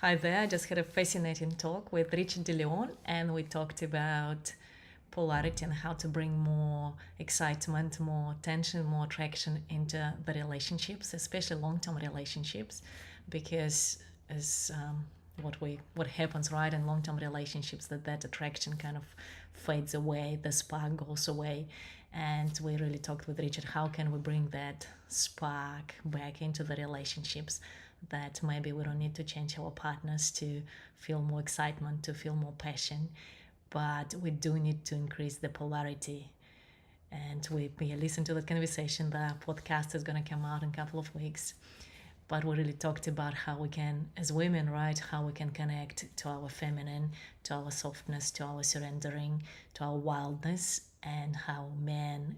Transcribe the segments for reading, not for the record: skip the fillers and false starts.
Hi there. I just had a fascinating talk with Richard De Leon, and we talked about polarity and how to bring more excitement, more tension, more attraction into the relationships, especially long-term relationships, because as what happens right in long-term relationships that attraction kind of fades away, the spark goes away, and we really talked with Richard how can we bring that spark back into the relationships, that maybe we don't need to change our partners to feel more excitement, to feel more passion, but we do need to increase the polarity. And we listen to that conversation. The podcast is going to come out in a couple of weeks. But we really talked about how we can, as women, right, how we can connect to our feminine, to our softness, to our surrendering, to our wildness, and how men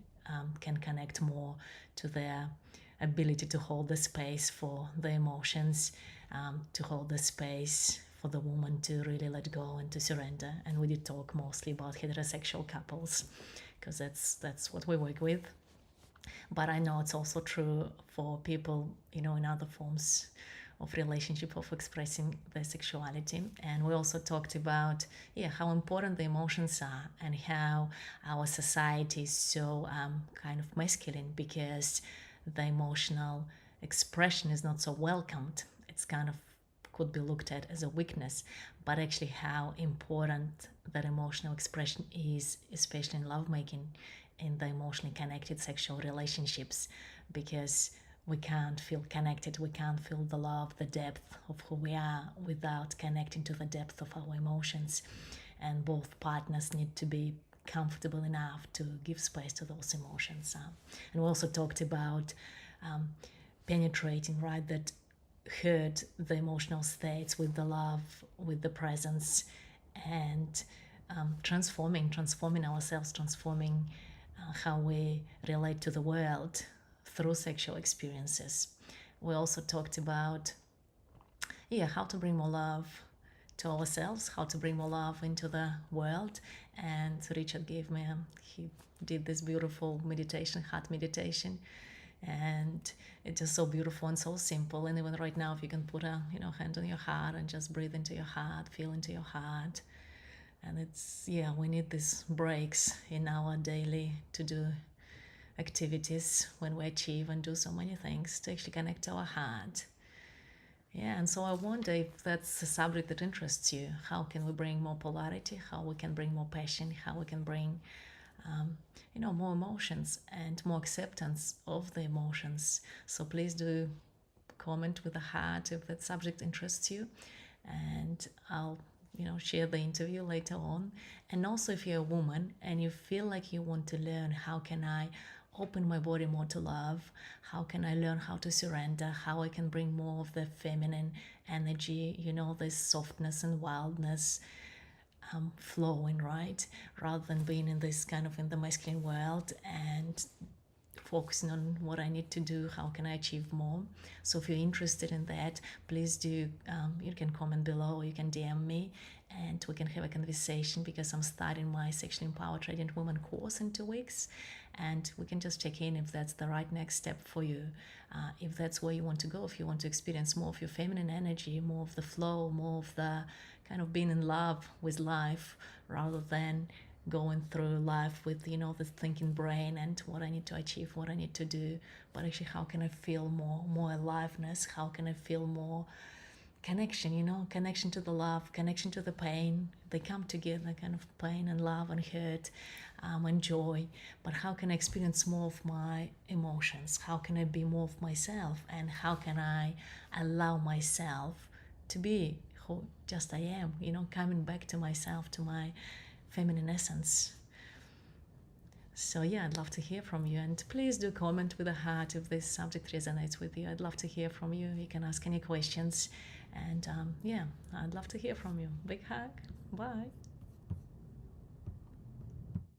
can connect more to their ability to hold the space for the emotions, to hold the space for the woman to really let go and to surrender. And we did talk mostly about heterosexual couples because that's what we work with. But I know it's also true for people, in other forms of relationship, of expressing their sexuality. And we also talked about, how important the emotions are and how our society is so kind of masculine because the emotional expression is not so welcomed. It's kind of could be looked at as a weakness, but actually how important that emotional expression is, especially in lovemaking, in the emotionally connected sexual relationships, because we can't feel connected, we can't feel the love, the depth of who we are without connecting to the depth of our emotions. And both partners need to be comfortable enough to give space to those emotions. And we also talked about penetrating, right, that hurt the emotional states with the love, with the presence, and transforming ourselves, transforming how we relate to the world through sexual experiences. We also talked about how to bring more love to ourselves, how to bring more love into the world. And Richard he did this beautiful meditation, heart meditation, and it's just so beautiful and so simple. And even right now, if you can put a hand on your heart and just breathe into your heart, feel into your heart. And we need these breaks in our daily to do activities when we achieve and do so many things to actually connect to our heart. And so I wonder if that's a subject that interests you. How can we bring more polarity? How we can bring more passion? How we can bring more emotions and more acceptance of the emotions. So please do comment with a heart if that subject interests you, and I'll share the interview later on. And also, if you're a woman and you feel like you want to learn how can I open my body more to love, how can I learn how to surrender, how I can bring more of the feminine energy, this softness and wildness flowing, right, rather than being in this kind of in the masculine world and focusing on what I need to do, how can I achieve more. So if you're interested in that, please do, you can comment below, you can DM me, and we can have a conversation, because I'm starting my Sexually Empowered Radiant Woman course in 2 weeks, and we can just check in if that's the right next step for you, if that's where you want to go, if you want to experience more of your feminine energy, more of the flow, more of the kind of being in love with life, rather than going through life with the thinking brain and what I need to achieve, what I need to do, but actually how can I feel more aliveness, how can I feel more connection, connection to the love, connection to the pain. They come together, kind of pain and love and hurt, and joy. But how can I experience more of my emotions? How can I be more of myself? And how can I allow myself to be who just I am, coming back to myself, to my feminine essence. So I'd love to hear from you, and please do comment with a heart if this subject resonates with you. I'd love to hear from you. You can ask any questions, and I'd love to hear from you. Big hug. Bye.